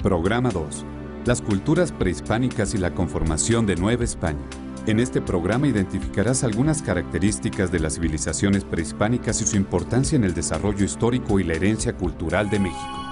Programa 2. Las culturas prehispánicas y la conformación de Nueva España. En este programa identificarás algunas características de las civilizaciones prehispánicas y su importancia en el desarrollo histórico y la herencia cultural de México.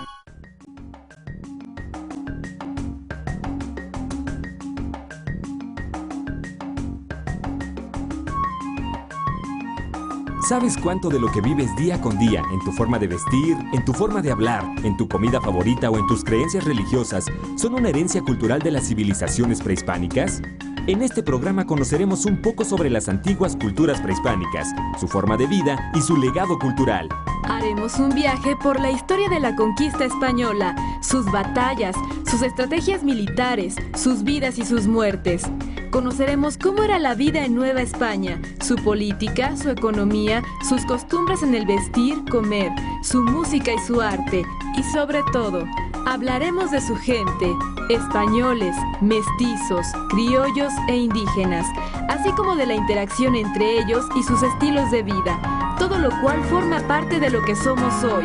¿Sabes cuánto de lo que vives día con día, en tu forma de vestir, en tu forma de hablar, en tu comida favorita o en tus creencias religiosas, son una herencia cultural de las civilizaciones prehispánicas? En este programa conoceremos un poco sobre las antiguas culturas prehispánicas, su forma de vida y su legado cultural. Haremos un viaje por la historia de la conquista española, sus batallas, sus estrategias militares, sus vidas y sus muertes. Conoceremos cómo era la vida en Nueva España, su política, su economía, sus costumbres en el vestir, comer, su música y su arte. Y sobre todo, hablaremos de su gente, españoles, mestizos, criollos e indígenas, así como de la interacción entre ellos y sus estilos de vida, todo lo cual forma parte de lo que somos hoy.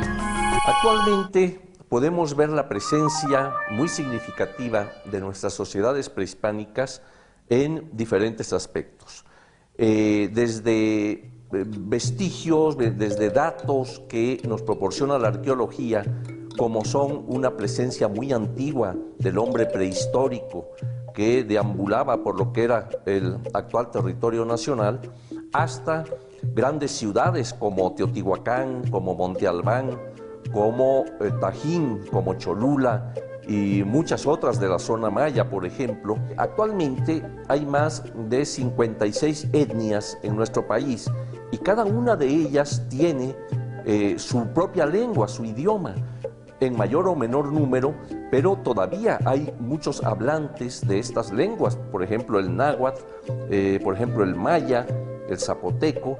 Actualmente podemos ver la presencia muy significativa de nuestras sociedades prehispánicas en diferentes aspectos, desde vestigios, desde datos que nos proporciona la arqueología, como son una presencia muy antigua del hombre prehistórico que deambulaba por lo que era el actual territorio nacional, hasta grandes ciudades como Teotihuacán, como Monte Albán, como Tajín, como Cholula, y muchas otras de la zona maya, por ejemplo. Actualmente hay más de 56 etnias en nuestro país y cada una de ellas tiene su propia lengua, su idioma, en mayor o menor número, pero todavía hay muchos hablantes de estas lenguas, por ejemplo el náhuatl, por ejemplo el maya, el zapoteco.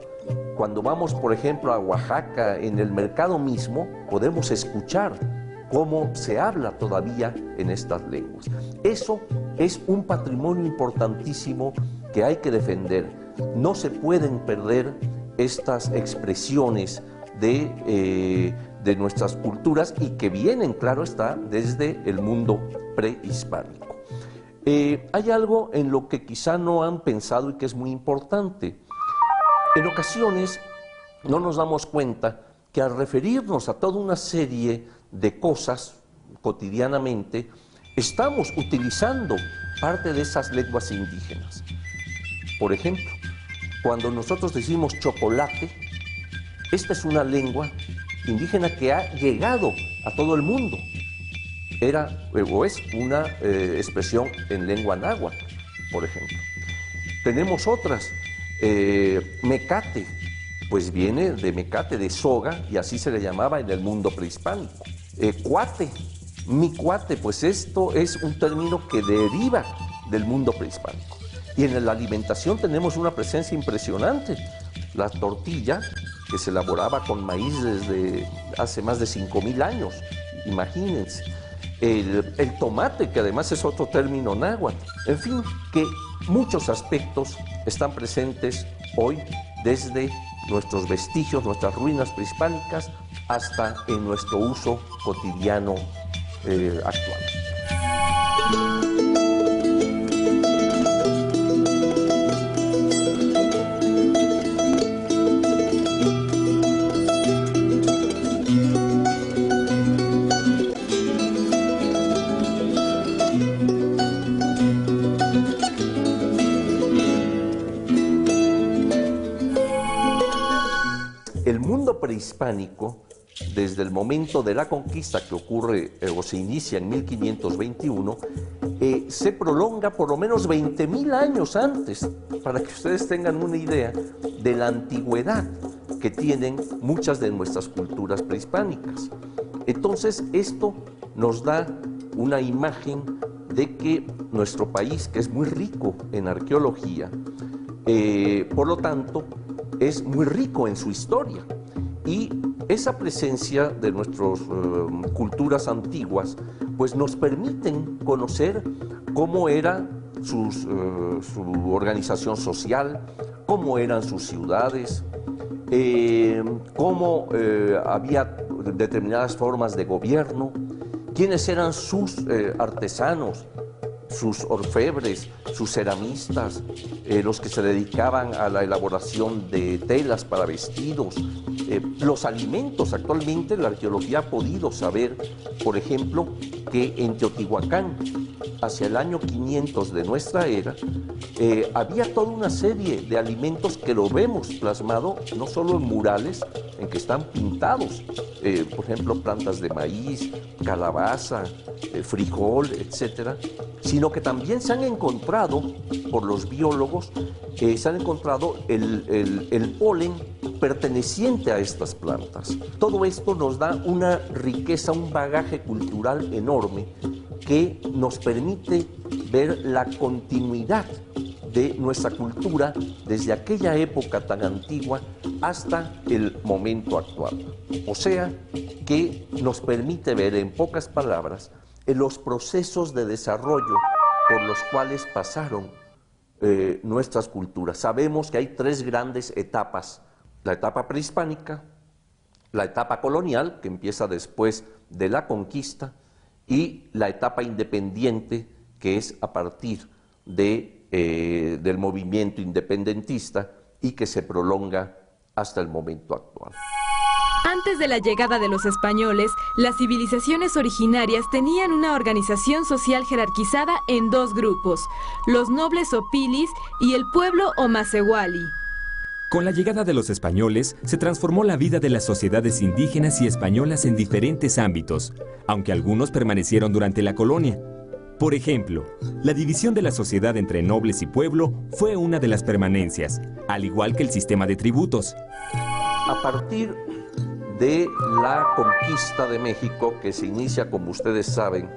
Cuando vamos, por ejemplo, a Oaxaca, en el mercado mismo, podemos escuchar cómo se habla todavía en estas lenguas. Eso es un patrimonio importantísimo que hay que defender. No se pueden perder estas expresiones de nuestras culturas y que vienen, claro está, desde el mundo prehispánico. Hay algo en lo que quizá no han pensado y que es muy importante. En ocasiones no nos damos cuenta que al referirnos a toda una serie de cosas cotidianamente, estamos utilizando parte de esas lenguas indígenas. Por ejemplo, cuando nosotros decimos chocolate, esta es una lengua indígena que ha llegado a todo el mundo. Era o es una expresión en lengua náhuatl, por ejemplo. Tenemos otras, mecate, pues viene de mecate, de soga, y así se le llamaba en el mundo prehispánico. Cuate, mi cuate, pues esto es un término que deriva del mundo prehispánico. Y en la alimentación tenemos una presencia impresionante. La tortilla, que se elaboraba con maíz desde hace más de 5,000 años, imagínense. El tomate, que además es otro término náhuatl. En fin, que muchos aspectos están presentes hoy desde nuestros vestigios, nuestras ruinas prehispánicas, hasta en nuestro uso cotidiano actual. El mundo prehispánico, desde el momento de la conquista que ocurre o se inicia en 1521, se prolonga por lo menos 20,000 años antes, para que ustedes tengan una idea de la antigüedad que tienen muchas de nuestras culturas prehispánicas. Entonces, esto nos da una imagen de que nuestro país, que es muy rico en arqueología, por lo tanto, es muy rico en su historia, y esa presencia de nuestras culturas antiguas pues nos permiten conocer cómo era su organización social, cómo eran sus ciudades, cómo había determinadas formas de gobierno, ¿Quiénes eran sus artesanos, sus orfebres, sus ceramistas, los que se dedicaban a la elaboración de telas para vestidos, los alimentos? Actualmente la arqueología ha podido saber, por ejemplo, que en Teotihuacán, hacia el año 500 de nuestra era, había toda una serie de alimentos que lo vemos plasmado no solo en murales en que están pintados, por ejemplo, plantas de maíz, calabaza, frijol, etcétera, sino que también se han encontrado, por los biólogos, se han encontrado el polen perteneciente a estas plantas. Todo esto nos da una riqueza, un bagaje cultural enorme que nos permite ver la continuidad de nuestra cultura desde aquella época tan antigua hasta el momento actual. O sea, que nos permite ver, en pocas palabras, los procesos de desarrollo por los cuales pasaron nuestras culturas. Sabemos que hay tres grandes etapas: la etapa prehispánica, la etapa colonial, que empieza después de la conquista, y la etapa independiente, que es a partir del movimiento independentista y que se prolonga hasta el momento actual. Antes de la llegada de los españoles, las civilizaciones originarias tenían una organización social jerarquizada en dos grupos: los nobles o pilis y el pueblo o masehuali. Con la llegada de los españoles, se transformó la vida de las sociedades indígenas y españolas en diferentes ámbitos, aunque algunos permanecieron durante la colonia. Por ejemplo, la división de la sociedad entre nobles y pueblo fue una de las permanencias, al igual que el sistema de tributos. A partir de la conquista de México, que se inicia, como ustedes saben,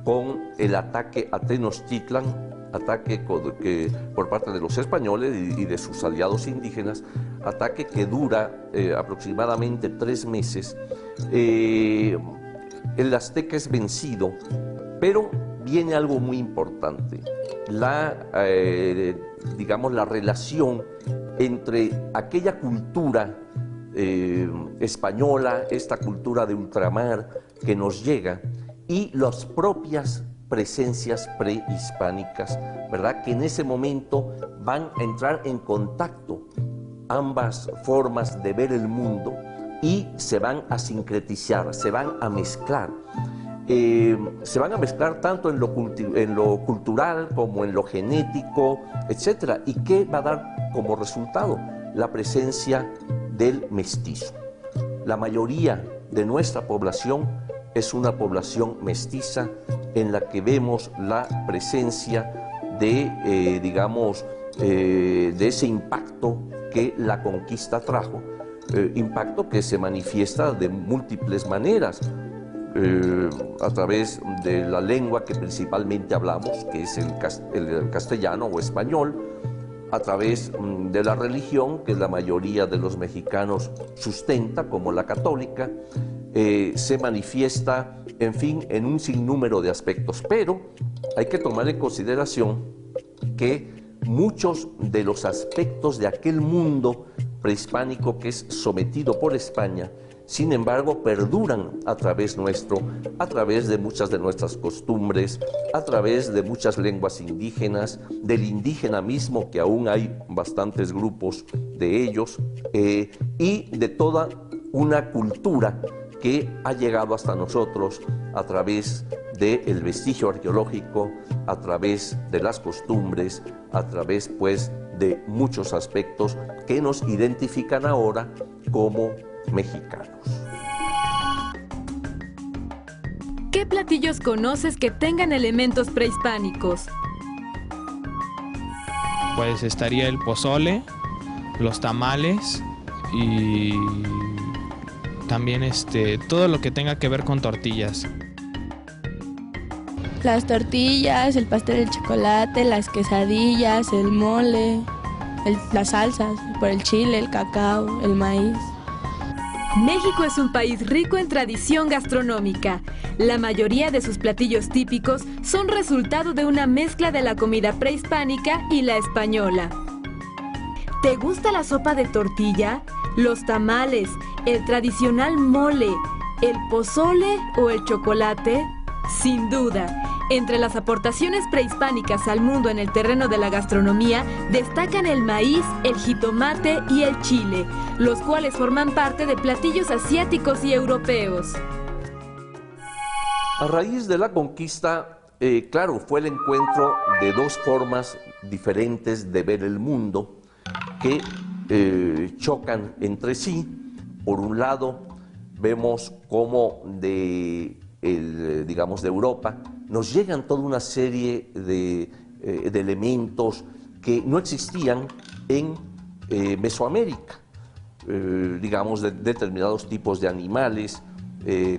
con el ataque a Tenochtitlan, ataque por parte de los españoles y de sus aliados indígenas, ataque que dura aproximadamente 3 meses. El azteca es vencido, pero viene algo muy importante: digamos, la relación entre aquella cultura española, esta cultura de ultramar que nos llega, y las propias presencias prehispánicas, ¿verdad?, que en ese momento van a entrar en contacto ambas formas de ver el mundo y se van a sincretizar, se van a mezclar. Se van a mezclar tanto en lo cultural como en lo genético, etc. ¿Y qué va a dar como resultado? La presencia del mestizo. La mayoría de nuestra población es una población mestiza en la que vemos la presencia de, digamos, de ese impacto que la conquista trajo, impacto que se manifiesta de múltiples maneras, a través de la lengua que principalmente hablamos, que es el castellano o español, a través de la religión que la mayoría de los mexicanos sustenta, como la católica, se manifiesta, en fin, en un sinnúmero de aspectos. Pero hay que tomar en consideración que muchos de los aspectos de aquel mundo prehispánico que es sometido por España, sin embargo, perduran a través nuestro, a través de muchas de nuestras costumbres, a través de muchas lenguas indígenas, del indígena mismo, que aún hay bastantes grupos de ellos, y de toda una cultura que ha llegado hasta nosotros a través del vestigio arqueológico, a través de las costumbres, a través, pues, de muchos aspectos que nos identifican ahora como mexicanos. ¿Qué platillos conoces que tengan elementos prehispánicos? Pues estaría el pozole, los tamales y también todo lo que tenga que ver con tortillas. Las tortillas, el pastel de chocolate, las quesadillas, el mole, las salsas, por el chile, el cacao, el maíz. México es un país rico en tradición gastronómica. La mayoría de sus platillos típicos son resultado de una mezcla de la comida prehispánica y la española. ¿Te gusta la sopa de tortilla? Los tamales, el tradicional mole, ¿El pozole o el chocolate? Sin duda. Entre las aportaciones prehispánicas al mundo en el terreno de la gastronomía destacan el maíz, el jitomate y el chile, los cuales forman parte de platillos asiáticos y europeos. A raíz de la conquista, claro, fue el encuentro de dos formas diferentes de ver el mundo que chocan entre sí. Por un lado, vemos cómo digamos de Europa nos llegan toda una serie de elementos que no existían en Mesoamérica, digamos de determinados tipos de animales,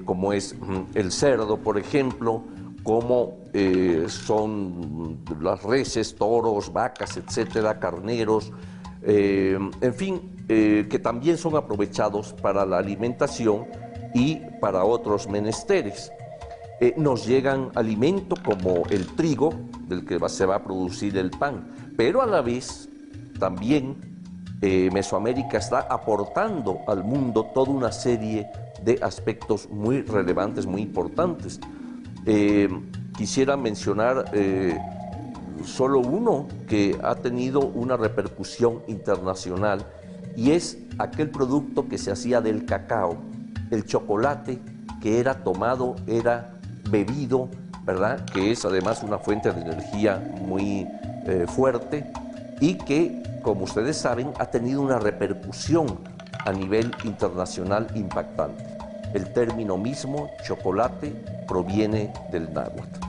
como es el cerdo, por ejemplo, como son las reses, toros, vacas, etcétera, carneros, en fin, que también son aprovechados para la alimentación y para otros menesteres. Nos llegan alimentos como el trigo, del que se va a producir el pan, pero a la vez también Mesoamérica está aportando al mundo toda una serie de aspectos muy relevantes, muy importantes. Quisiera mencionar solo uno que ha tenido una repercusión internacional, y es aquel producto que se hacía del cacao, el chocolate que era tomado, era bebido, ¿verdad? Que es además una fuente de energía muy fuerte y que, como ustedes saben, ha tenido una repercusión a nivel internacional impactante. El término mismo, chocolate, proviene del náhuatl.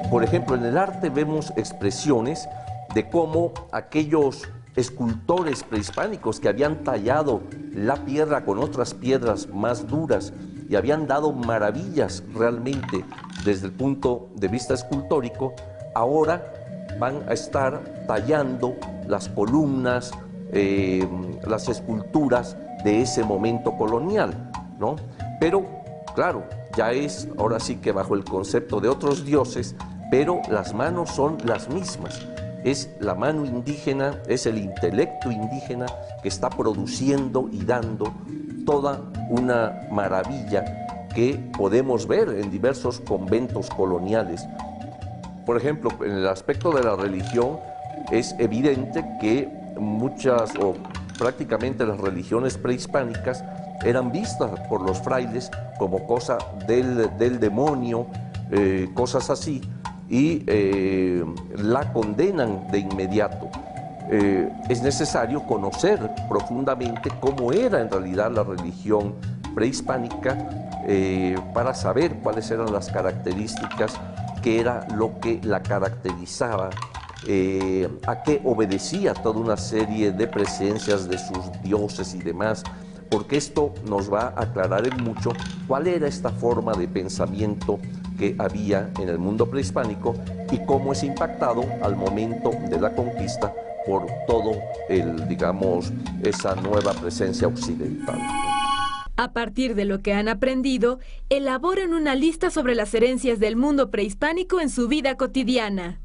Por ejemplo, en el arte vemos expresiones de cómo aquellos escultores prehispánicos que habían tallado la piedra con otras piedras más duras y habían dado maravillas realmente desde el punto de vista escultórico, ahora van a estar tallando las columnas, las esculturas de ese momento colonial, ¿no? Pero, claro, ya es ahora sí que bajo el concepto de otros dioses, pero las manos son las mismas. Es la mano indígena, es el intelecto indígena que está produciendo y dando toda una maravilla que podemos ver en diversos conventos coloniales. Por ejemplo, en el aspecto de la religión, es evidente que muchas o prácticamente las religiones prehispánicas eran vistas por los frailes como cosa del demonio, cosas así, y la condenan de inmediato. Es necesario conocer profundamente cómo era en realidad la religión prehispánica para saber cuáles eran las características, qué era lo que la caracterizaba, a qué obedecía toda una serie de presencias de sus dioses y demás, porque esto nos va a aclarar en mucho cuál era esta forma de pensamiento que había en el mundo prehispánico y cómo es impactado al momento de la conquista por todo digamos, esa nueva presencia occidental. A partir de lo que han aprendido, elaboren una lista sobre las herencias del mundo prehispánico en su vida cotidiana.